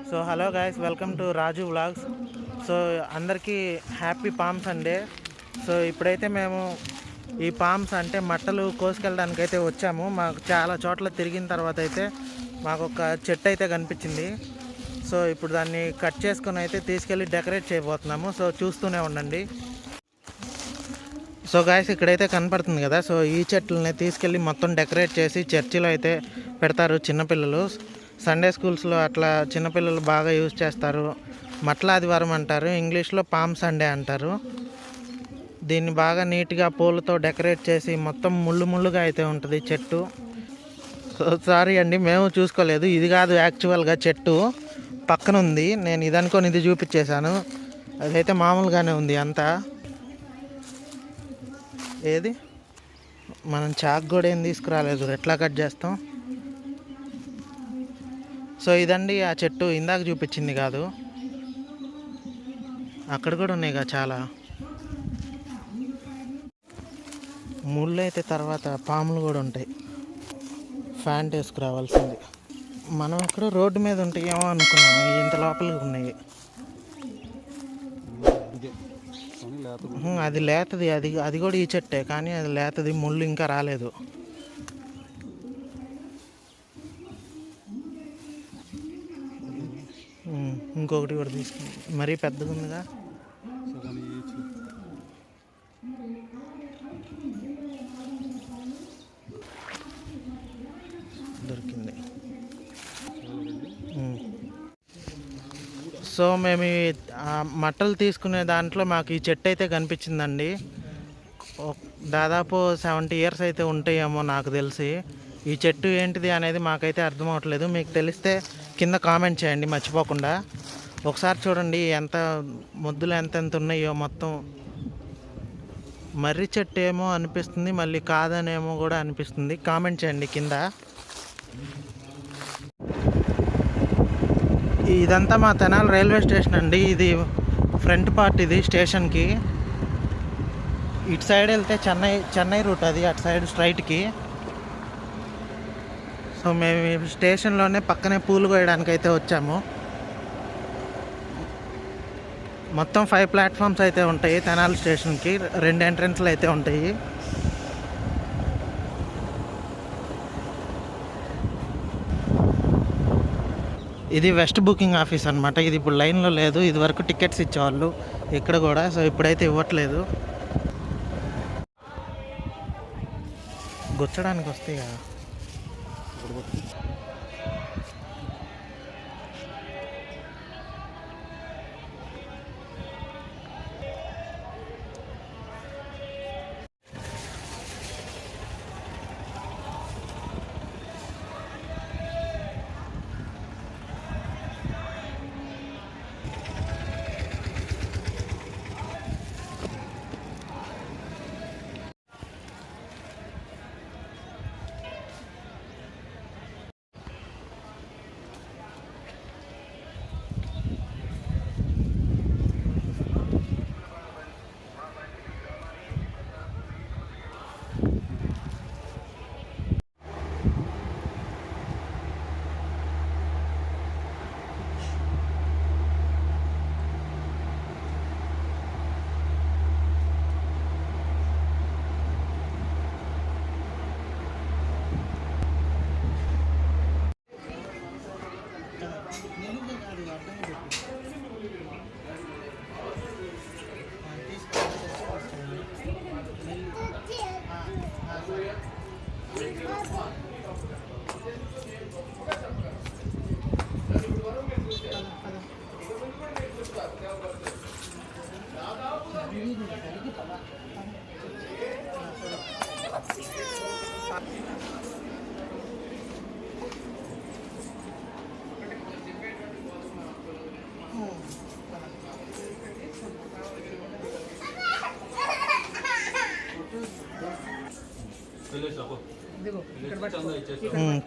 So hello guys, welcome to Raju vlogs. So అందరికీ happy palm Sunday. So ఇప్పుడైతే మేము ఈ పామ్స్ అంటే మట్టలు కోసుకెళ్ళడానికి అయితే వచ్చాము. మాకు చాలా చోట్ల తిరిగిన తర్వాత అయితే మాకు ఒక చెట్టు అయితే కనిపించింది. సో ఇప్పుడు దాన్ని కట్ చేసుకొని అయితే తీసుకెళ్ళి డెకరేట్ చేయబోతున్నాము. సో చూస్తూనే ఉండండి. సో గాయస్, ఇక్కడైతే కనపడుతుంది కదా, సో ఈ చెట్లని తీసుకెళ్ళి మొత్తం డెకరేట్ చేసి చర్చిలో అయితే పెడతారు. చిన్నపిల్లలు సండే స్కూల్స్లో అట్లా చిన్నపిల్లలు బాగా యూజ్ చేస్తారు. మట్ల ఆదివారం అంటారు, ఇంగ్లీష్లో పామ్ సండే అంటారు. దీన్ని బాగా నీట్గా పూలతో డెకరేట్ చేసి మొత్తం ముళ్ళు ముళ్ళుగా అయితే ఉంటుంది చెట్టు. సో సారీ అండి, మేము చూసుకోలేదు. ఇది కాదు యాక్చువల్గా చెట్టు పక్కన ఉంది. నేను ఇది అనుకొని ఇది చూపించేశాను. అదైతే మామూలుగానే ఉంది అంతా. ఏది మనం చాక్ కూడా ఏం తీసుకురాలేదు, ఎట్లా కట్ చేస్తాం. సో ఇదండి ఆ చెట్టు ఇందాక చూపించింది కాదు, అక్కడ కూడా ఉన్నాయి కదా చాలా ముళ్ళు. అయితే తర్వాత పాములు కూడా ఉంటాయి. ఫ్యాంట్ వేసుకురావాల్సింది. మనం ఇక్కడ రోడ్డు మీద ఉంటాయేమో అనుకున్నాం, ఇంత లోపలికి ఉన్నాయి. అది లేతది, అది కూడా ఈ చెట్టే, కానీ అది లేతది, ముళ్ళు ఇంకా రాలేదు. ఇంకొకటి కూడా తీసుకుంది, మరీ పెద్దగా ఉందిగా. దొరికింది. సో మేము ఈ మట్టలు తీసుకునే దాంట్లో మాకు ఈ చెట్టు అయితే కనిపించిందండి. దాదాపు 70 years అయితే ఉంటాయేమో నాకు తెలిసి. ఈ చెట్టు ఏంటిది అనేది మాకైతే అర్థం అవ్వట్లేదు. మీకు తెలిస్తే కింద కామెంట్ చేయండి మర్చిపోకుండా. ఒకసారి చూడండి ఎంత ముద్దులు ఎంతెంత ఉన్నాయో మొత్తం. మర్రి చెట్టు ఏమో అనిపిస్తుంది, మళ్ళీ కాదనేమో కూడా అనిపిస్తుంది. కామెంట్ చేయండి కింద. ఇదంతా మా తెనాలి రైల్వే స్టేషన్ అండి. ఇది ఫ్రంట్ పార్ట్ ఇది స్టేషన్కి. ఇటు సైడ్ వెళ్తే చెన్నై రూట్ అది, అటు సైడ్ స్ట్రైట్కి. సో మేము స్టేషన్లోనే పక్కనే పూలు కోయడానికి అయితే వచ్చాము. మొత్తం 5 ప్లాట్ఫామ్స్ అయితే ఉంటాయి తెనాలి స్టేషన్కి. 2 ఎంట్రన్స్లు అయితే ఉంటాయి. ఇది వెస్ట్ బుకింగ్ ఆఫీస్ అనమాట. ఇది ఇప్పుడు లైన్లో లేదు. ఇది వరకు టికెట్స్ ఇచ్చేవాళ్ళు ఇక్కడ కూడా. సో ఇప్పుడైతే ఇవ్వట్లేదు. గుచ్చడానికి వస్తాయి కదా.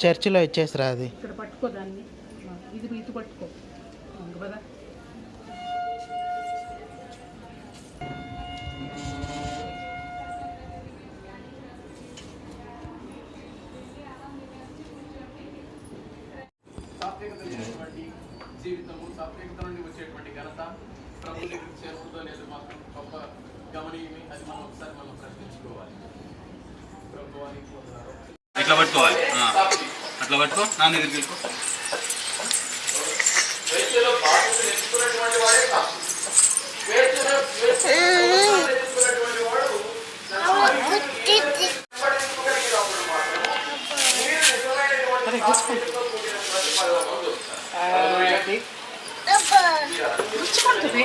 చర్చిలో ఇచ్చేసిరా అది. ఇక్కడ పట్టుకో దాన్ని, ఇది ఇది పట్టుకో కదా. జీవితము సాత్వికత నుండి వచ్చేటువంటి ఘనత ప్రభు దగ్గరికి చేరుతుందో లేదో మాత్రం గొప్ప గమనీయమే. అది మనం ఒకసారి మనం ప్రశ్నించుకోవాలి. ప్రభువానికి వందనాలు. ఇట్లా పట్టుకోవాలి, అట్లా పట్టుకో, నా దగ్గరికి వెళ్ళిపో. స్వేచ్ఛలో బాధ్యతలు ఎంచుకున్నటువంటి వాడే కాదు, స్వేచ్ఛలో ఎంచుకున్నటువంటి వాడు గుచ్చుకుంటుంది.